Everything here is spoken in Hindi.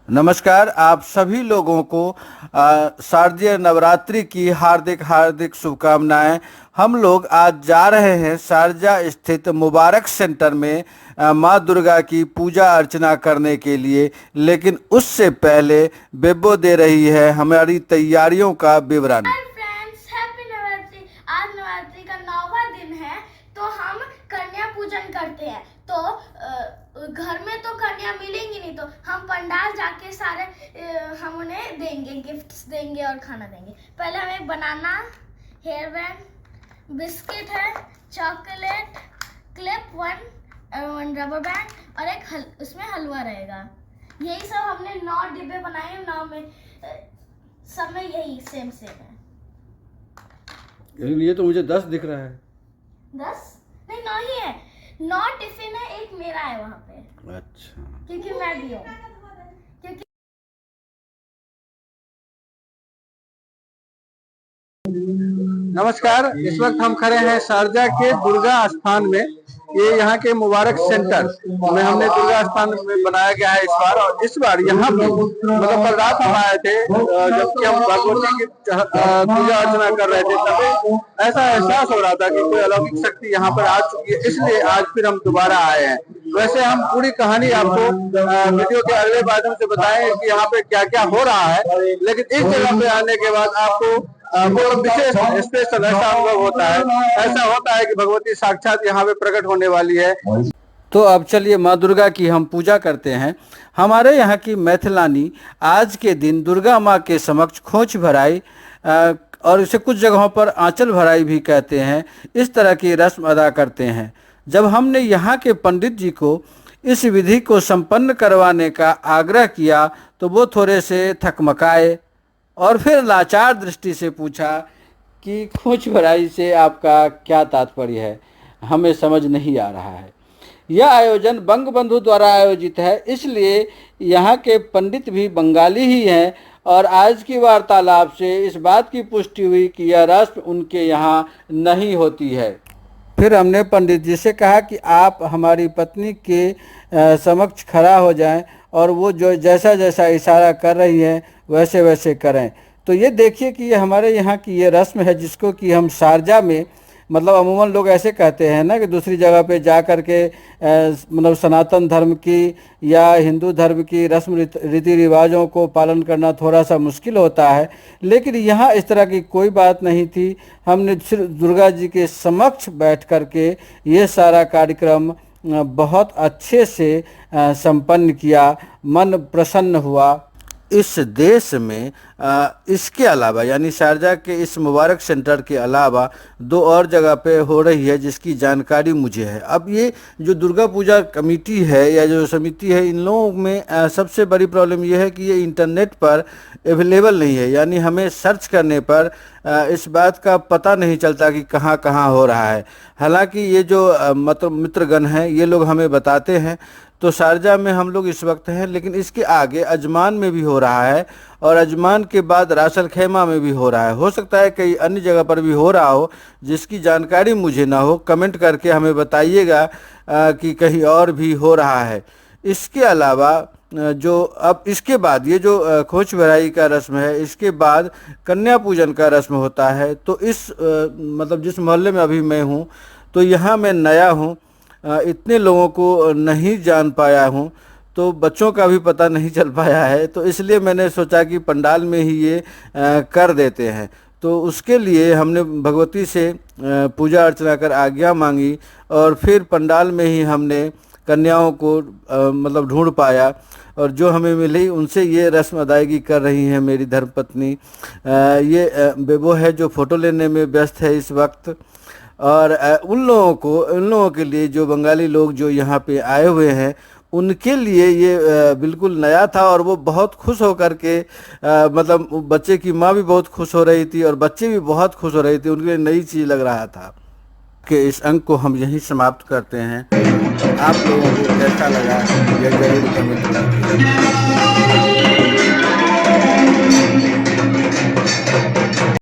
नमस्कार। आप सभी लोगों को शारदीय नवरात्रि की हार्दिक हार्दिक शुभकामनाएं। हम लोग आज जा रहे हैं शारजा स्थित मुबारक सेंटर में माँ दुर्गा की पूजा अर्चना करने के लिए, लेकिन उससे पहले बेबो दे रही है हमारी तैयारियों का विवरण। Hi friends, happy Navratri. आज नवरात्रि का 9वां दिन है, तो हम कन्या पूजन करते हैं। तो घर में तो कन्या मिलेंगी नहीं, तो हम पंडाल जाके सारे हम उन्हें देंगे, गिफ्ट्स देंगे और खाना देंगे। पहले हमें बनाना, हेयर बैंड, बिस्किट है, chocolate, clip, one rubber band और एक उसमें हलवा रहेगा। यही सब हमने 9 डिब्बे बनाए। 9 में सब में यही सेम है। ये तो मुझे 10 दिख रहा है। 10 नहीं, 9 ही है। 9 टिफिन है, एक मेरा है वहाँ पे। अच्छा, क्योंकि मैं भी हूँ। क्योंकि नमस्कार। इस वक्त हम खड़े हैं शारजा के दुर्गा स्थान में। ये यहाँ के मुबारक सेंटर में हमने दुर्गा स्थान में बनाया गया है इस बार। और इस बार यहाँ पे मतलब कल रात हम आए थे, जबकि हम भगवती की पूजा अर्चना कर रहे थे, तभी ऐसा एहसास हो रहा था कि कोई अलौकिक शक्ति यहाँ पर आ चुकी है। इसलिए आज फिर हम दोबारा आए हैं। वैसे हम पूरी कहानी आपको वीडियो के अगले माध्यम से बताएं कि यहाँ पे क्या क्या हो रहा है, लेकिन इस जगह पे आने के बाद आपको वो विशेष स्पेशल ऐसा अनुभव होता है। ऐसा होता है कि भगवती साक्षात यहाँ पे प्रकट होने वाली है। तो अब चलिए माँ दुर्गा की हम पूजा करते हैं। हमारे यहाँ की मैथिलानी आज के दिन दुर्गा माँ के समक्ष खोंच भराई और इसे कुछ जगहों पर आंचल भराई भी कहते हैं, इस तरह की रस्म अदा करते हैं। जब हमने यहाँ के पंडित जी को इस विधि को संपन्न करवाने का आग्रह किया तो वो थोड़े से थकमकाए और फिर लाचार दृष्टि से पूछा कि खोंच भराई से आपका क्या तात्पर्य है, हमें समझ नहीं आ रहा है। यह आयोजन बंगबंधु द्वारा आयोजित है, इसलिए यहाँ के पंडित भी बंगाली ही हैं। और आज की वार्तालाप से इस बात की पुष्टि हुई कि यह रस्म उनके यहाँ नहीं होती है। फिर हमने पंडित जी से कहा कि आप हमारी पत्नी के समक्ष खड़ा हो जाएं और वो जो जैसा जैसा इशारा कर रही हैं वैसे वैसे करें। तो ये देखिए कि ये हमारे यहाँ की ये रस्म है, जिसको कि हम शारजा में मतलब अमूमन लोग ऐसे कहते हैं ना कि दूसरी जगह पे जा कर के मतलब सनातन धर्म की या हिंदू धर्म की रस्म रीति रिवाजों को पालन करना थोड़ा सा मुश्किल होता है, लेकिन यहाँ इस तरह की कोई बात नहीं थी। हमने सिर्फ दुर्गा जी के समक्ष बैठ कर के ये सारा कार्यक्रम बहुत अच्छे से संपन्न किया। मन प्रसन्न हुआ। इस देश में इसके अलावा यानी शारजा के इस मुबारक सेंटर के अलावा 2 और जगह पे हो रही है, जिसकी जानकारी मुझे है। अब ये जो दुर्गा पूजा कमेटी है या जो समिति है, इन लोगों में सबसे बड़ी प्रॉब्लम ये है कि ये इंटरनेट पर अवेलेबल नहीं है, यानी हमें सर्च करने पर इस बात का पता नहीं चलता कि कहाँ कहाँ हो रहा है। हालांकि ये जो मतलब मित्रगण हैं ये लोग हमें बताते हैं। तो शारजा में हम लोग इस वक्त हैं, लेकिन इसके आगे अजमान में भी हो रहा है और अजमान के बाद रासल खैमा में भी हो रहा है। हो सकता है कई अन्य जगह पर भी हो रहा हो, जिसकी जानकारी मुझे ना हो। कमेंट करके हमें बताइएगा कि कहीं और भी हो रहा है। इसके अलावा जो अब इसके बाद ये जो खोंच भराई का रस्म है, इसके बाद कन्या पूजन का रस्म होता है। तो इस मतलब जिस मोहल्ले में अभी मैं हूँ, तो यहाँ मैं नया हूँ, इतने लोगों को नहीं जान पाया हूँ, तो बच्चों का भी पता नहीं चल पाया है। तो इसलिए मैंने सोचा कि पंडाल में ही ये कर देते हैं। तो उसके लिए हमने भगवती से पूजा अर्चना कर आज्ञा मांगी और फिर पंडाल में ही हमने कन्याओं को मतलब ढूंढ पाया और जो हमें मिली उनसे ये रस्म अदायगी कर रही हैं मेरी धर्मपत्नी। ये बेबो है जो फ़ोटो लेने में व्यस्त है इस वक्त। और उन लोगों के लिए जो बंगाली लोग जो यहाँ पे आए हुए हैं, उनके लिए ये बिल्कुल नया था और वो बहुत खुश होकर के मतलब बच्चे की माँ भी बहुत खुश हो रही थी और बच्चे भी बहुत खुश हो रही थी। उनके लिए नई चीज़ लग रहा था। कि इस अंक को हम यहीं समाप्त करते हैं। आप लोगों को कैसा लगा यह जरूर कमेंट करें।